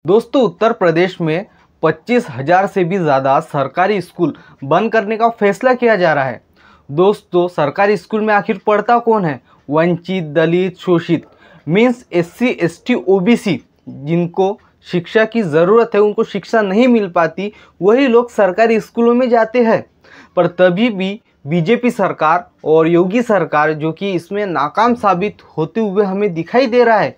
दोस्तों, उत्तर प्रदेश में 25,000 से भी ज़्यादा सरकारी स्कूल बंद करने का फैसला किया जा रहा है। दोस्तों, सरकारी स्कूल में आखिर पढ़ता कौन है? वंचित, दलित, शोषित मीन्स एससी, एसटी, ओबीसी जिनको शिक्षा की ज़रूरत है, उनको शिक्षा नहीं मिल पाती, वही लोग सरकारी स्कूलों में जाते हैं। पर तभी भी बीजेपी सरकार और योगी सरकार जो कि इसमें नाकाम साबित होते हुए हमें दिखाई दे रहा है।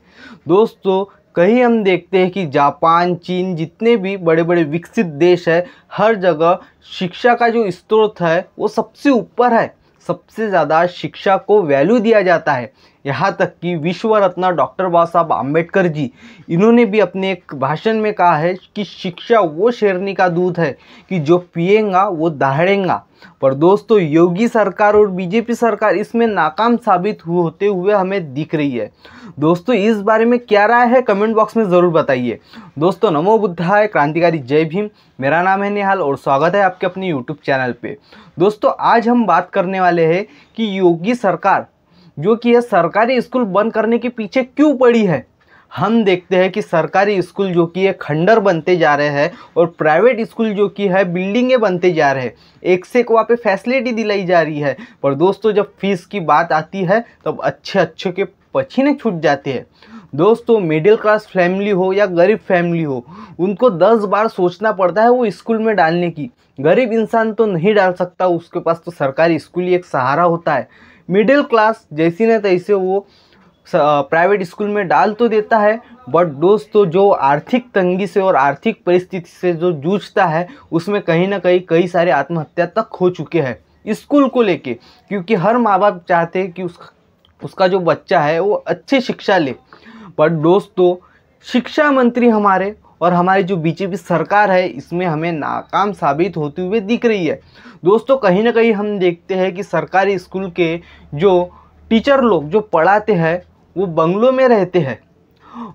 दोस्तों, कहीं हम देखते हैं कि जापान, चीन जितने भी बड़े बड़े विकसित देश है, हर जगह शिक्षा का जो स्रोत है वो सबसे ऊपर है। सबसे ज़्यादा शिक्षा को वैल्यू दिया जाता है। यहाँ तक कि विश्व रत्न डॉक्टर बाबा साहब आम्बेडकर जी, इन्होंने भी अपने एक भाषण में कहा है कि शिक्षा वो शेरनी का दूध है कि जो पिएगा वो दहाड़ेगा। पर दोस्तों, योगी सरकार और बीजेपी सरकार इसमें नाकाम साबित होते हुए हमें दिख रही है। दोस्तों, इस बारे में क्या राय है कमेंट बॉक्स में ज़रूर बताइए। दोस्तों, नमो बुद्धाय, क्रांतिकारी जय भीम। मेरा नाम है नेहाल और स्वागत है आपके अपने यूट्यूब चैनल पे। दोस्तों, आज हम बात करने वाले हैं कि योगी सरकार जो कि है सरकारी स्कूल बंद करने के पीछे क्यों पड़ी है। हम देखते हैं कि सरकारी स्कूल जो कि है खंडर बनते जा रहे हैं और प्राइवेट स्कूल जो कि है बिल्डिंगें बनते जा रहे हैं। एक से एक वहाँ पे फैसिलिटी दिलाई जा रही है। पर दोस्तों, जब फीस की बात आती है तब अच्छे के पसीने छूट जाते हैं। दोस्तों, मिडिल क्लास फैमिली हो या गरीब फैमिली हो, उनको 10 बार सोचना पड़ता है वो स्कूल में डालने की। गरीब इंसान तो नहीं डाल सकता, उसके पास तो सरकारी स्कूल ही एक सहारा होता है। मिडिल क्लास जैसी न तैसे वो प्राइवेट स्कूल में डाल तो देता है, बट दोस्तों जो आर्थिक तंगी से और आर्थिक परिस्थिति से जो जूझता है, उसमें कहीं ना कहीं कई सारे आत्महत्या तक हो चुके हैं स्कूल को लेके। क्योंकि हर माँ बाप चाहते हैं कि उसका जो बच्चा है वो अच्छी शिक्षा ले। पर दोस्तों, शिक्षा मंत्री हमारे और हमारी जो बीजेपी सरकार है, इसमें हमें नाकाम साबित होते हुए दिख रही है। दोस्तों, कहीं ना कहीं हम देखते हैं कि सरकारी स्कूल के जो टीचर लोग जो पढ़ाते हैं वो बंगलों में रहते हैं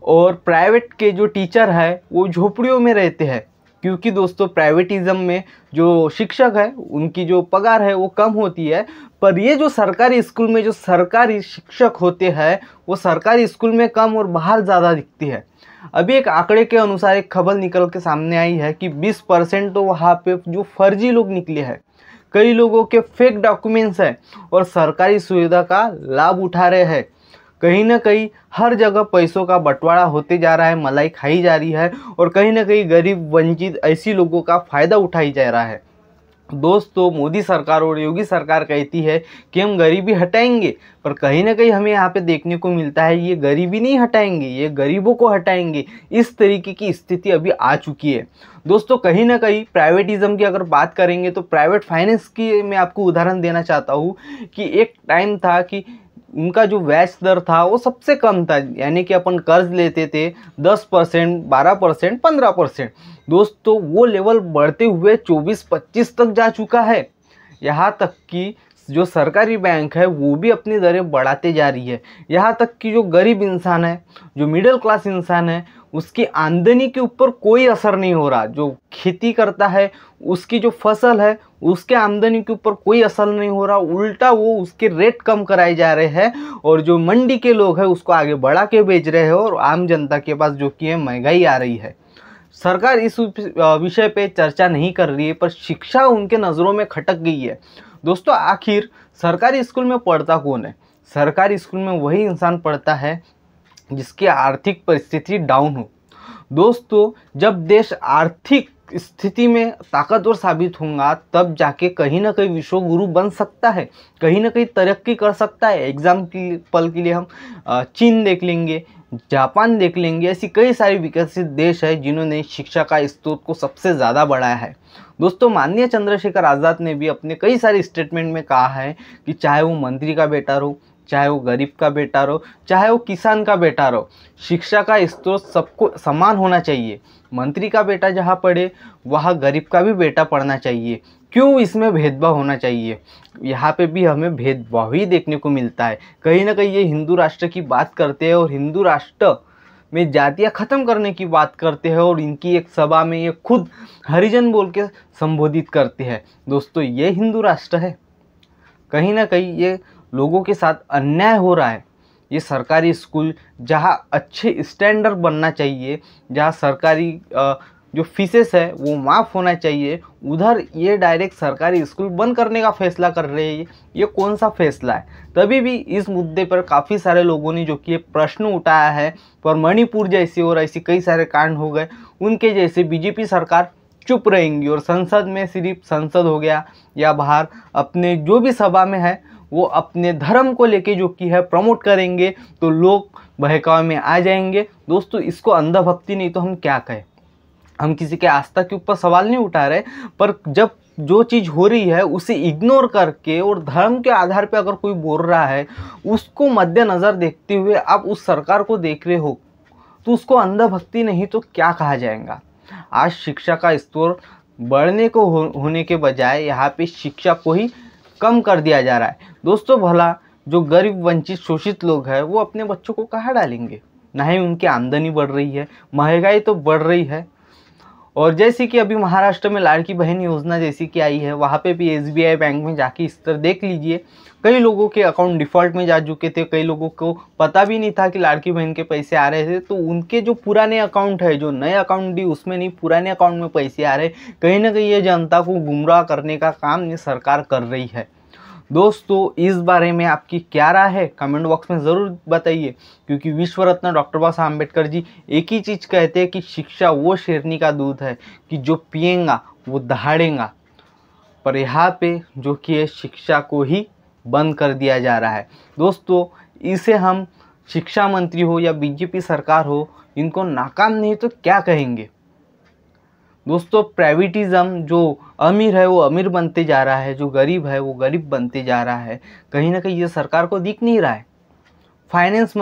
और प्राइवेट के जो टीचर है वो झोपड़ियों में रहते हैं। क्योंकि दोस्तों, प्राइवेटिज्म में जो शिक्षक है उनकी जो पगार है वो कम होती है। पर ये जो सरकारी स्कूल में जो सरकारी शिक्षक होते हैं वो सरकारी स्कूल में कम और बाहर ज़्यादा दिखती है। अभी एक आंकड़े के अनुसार एक खबर निकल के सामने आई है कि 20% तो वहाँ पे जो फर्जी लोग निकले हैं, कई लोगों के फेक डॉक्यूमेंट्स हैं और सरकारी सुविधा का लाभ उठा रहे हैं। कहीं ना कहीं हर जगह पैसों का बंटवारा होते जा रहा है, मलाई खाई जा रही है और कहीं ना कहीं गरीब, वंचित ऐसी लोगों का फ़ायदा उठाई जा रहा है। दोस्तों, मोदी सरकार और योगी सरकार कहती है कि हम गरीबी हटाएंगे, पर कहीं ना कहीं हमें यहाँ पे देखने को मिलता है ये गरीबी नहीं हटाएंगे, ये गरीबों को हटाएंगे। इस तरीके की स्थिति अभी आ चुकी है। दोस्तों, कहीं ना कहीं प्राइवेटिज्म की अगर बात करेंगे तो प्राइवेट फाइनेंस की मैं आपको उदाहरण देना चाहता हूँ कि एक टाइम था कि उनका जो ब्याज दर था वो सबसे कम था। यानी कि अपन कर्ज लेते थे 10%, 12%, 15%। दोस्तों, वो लेवल बढ़ते हुए 24-25 तक जा चुका है। यहाँ तक कि जो सरकारी बैंक है वो भी अपनी दरें बढ़ाते जा रही है। यहाँ तक कि जो गरीब इंसान है, जो मिडिल क्लास इंसान है, उसकी आमदनी के ऊपर कोई असर नहीं हो रहा। जो खेती करता है, उसकी जो फसल है, उसके आमदनी के ऊपर कोई असर नहीं हो रहा। उल्टा वो उसके रेट कम कराए जा रहे हैं और जो मंडी के लोग हैं उसको आगे बढ़ा के बेच रहे हैं और आम जनता के पास जो कि है महंगाई आ रही है। सरकार इस विषय पे चर्चा नहीं कर रही है, पर शिक्षा उनके नज़रों में खटक गई है। दोस्तों, आखिर सरकारी स्कूल में पढ़ता कौन है? सरकारी स्कूल में वही इंसान पढ़ता है जिसकी आर्थिक परिस्थिति डाउन हो। दोस्तों, जब देश आर्थिक स्थिति में ताकतवर साबित होगा तब जाके कहीं ना कहीं विश्व गुरु बन सकता है, कहीं ना कहीं तरक्की कर सकता है। एग्जाम्पल के लिए हम चीन देख लेंगे, जापान देख लेंगे। ऐसी कई सारे विकसित देश है जिन्होंने शिक्षा का स्रोत को सबसे ज़्यादा बढ़ाया है। दोस्तों, माननीय चंद्रशेखर आज़ाद ने भी अपने कई सारे स्टेटमेंट में कहा है कि चाहे वो मंत्री का बेटा रहो, चाहे वो गरीब का बेटा रहो, चाहे वो किसान का बेटा रहो, शिक्षा का स्रोत सबको समान होना चाहिए। मंत्री का बेटा जहाँ पढ़े वहाँ गरीब का भी बेटा पढ़ना चाहिए। क्यों इसमें भेदभाव होना चाहिए? यहाँ पे भी हमें भेदभाव ही देखने को मिलता है। कहीं ना कहीं ये हिंदू राष्ट्र की बात करते हैं और हिंदू राष्ट्र में जातियाँ ख़त्म करने की बात करते हैं और इनकी एक सभा में ये खुद हरिजन बोल के संबोधित करते हैं। दोस्तों, ये हिंदू राष्ट्र है? कहीं ना कहीं ये लोगों के साथ अन्याय हो रहा है। ये सरकारी स्कूल जहाँ अच्छे स्टैंडर्ड बनना चाहिए, जहाँ सरकारी जो फीसेस है वो माफ़ होना चाहिए, उधर ये डायरेक्ट सरकारी स्कूल बंद करने का फैसला कर रहे हैं। ये कौन सा फैसला है? तभी भी इस मुद्दे पर काफ़ी सारे लोगों ने जो कि ये प्रश्न उठाया है, पर मणिपुर जैसे और ऐसी कई सारे कांड हो गए, उनके जैसे बीजेपी सरकार चुप रहेंगी और संसद में, सिर्फ संसद हो गया या बाहर अपने जो भी सभा में है, वो अपने धर्म को लेके जो कि है प्रमोट करेंगे, तो लोग बहकावे में आ जाएंगे। दोस्तों, इसको अंधभक्ति नहीं तो हम क्या कहें? हम किसी के आस्था के ऊपर सवाल नहीं उठा रहे, पर जब जो चीज़ हो रही है उसे इग्नोर करके और धर्म के आधार पे अगर कोई बोल रहा है, उसको मद्देनज़र देखते हुए आप उस सरकार को देख रहे हो, तो उसको अंधभक्ति नहीं तो क्या कहा जाएगा? आज शिक्षा का स्तर बढ़ने को होने के बजाय यहाँ पे शिक्षा को ही कम कर दिया जा रहा है। दोस्तों, भला जो गरीब, वंचित, शोषित लोग हैं वो अपने बच्चों को कहाँ डालेंगे? ना ही उनकी आमदनी बढ़ रही है, महंगाई तो बढ़ रही है। और जैसे कि अभी महाराष्ट्र में लाड़की बहन योजना जैसी कि आई है, वहाँ पे भी एसबीआई बैंक में जाके स्तर देख लीजिए, कई लोगों के अकाउंट डिफ़ॉल्ट में जा चुके थे, कई लोगों को पता भी नहीं था कि लाड़की बहन के पैसे आ रहे थे, तो उनके जो पुराने अकाउंट है, जो नए अकाउंट दी उसमें नहीं, पुराने अकाउंट में पैसे आ रहे। कहीं ना कहीं ये जनता को गुमराह करने का काम ये सरकार कर रही है। दोस्तों, इस बारे में आपकी क्या राय है? कमेंट बॉक्स में ज़रूर बताइए, क्योंकि विश्व रत्न डॉक्टर बाबा साहब अम्बेडकर जी एक ही चीज़ कहते हैं कि शिक्षा वो शेरनी का दूध है कि जो पिएगा वो दहाड़ेगा। पर यहाँ पे जो कि है शिक्षा को ही बंद कर दिया जा रहा है। दोस्तों, इसे हम शिक्षा मंत्री हो या बीजेपी सरकार हो, इनको नाकाम नहीं तो क्या कहेंगे? दोस्तों, प्राइवेटिज़म, जो अमीर है वो अमीर बनते जा रहा है, जो गरीब है वो गरीब बनते जा रहा है। कहीं ना कहीं ये सरकार को दिख नहीं रहा है। फाइनेंस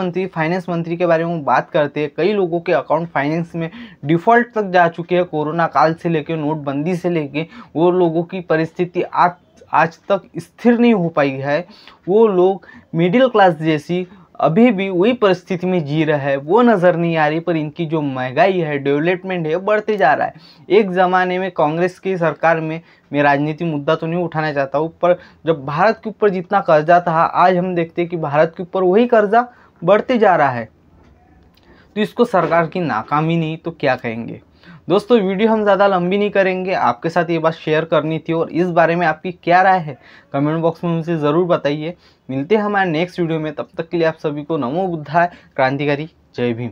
मंत्री के बारे में बात करते हैं, कई लोगों के अकाउंट फाइनेंस में डिफ़ॉल्ट तक जा चुके हैं। कोरोना काल से लेकर, नोटबंदी से लेके, वो लोगों की परिस्थिति आज तक स्थिर नहीं हो पाई है। वो लोग मिडिल क्लास जैसी अभी भी वही परिस्थिति में जी रहा है, वो नज़र नहीं आ रही। पर इनकी जो महंगाई है, डेवलपमेंट है, बढ़ते जा रहा है। एक ज़माने में कांग्रेस की सरकार में, मैं राजनीति मुद्दा तो नहीं उठाना चाहता हूँ, पर जब भारत के ऊपर जितना कर्जा था, आज हम देखते हैं कि भारत के ऊपर वही कर्जा बढ़ते जा रहा है। तो इसको सरकार की नाकामी नहीं तो क्या कहेंगे? दोस्तों, वीडियो हम ज़्यादा लंबी नहीं करेंगे, आपके साथ ये बात शेयर करनी थी और इस बारे में आपकी क्या राय है कमेंट बॉक्स में मुझे ज़रूर बताइए। मिलते हैं हमारे नेक्स्ट वीडियो में, तब तक के लिए आप सभी को नमो बुद्धाय, क्रांतिकारी, जय भीम।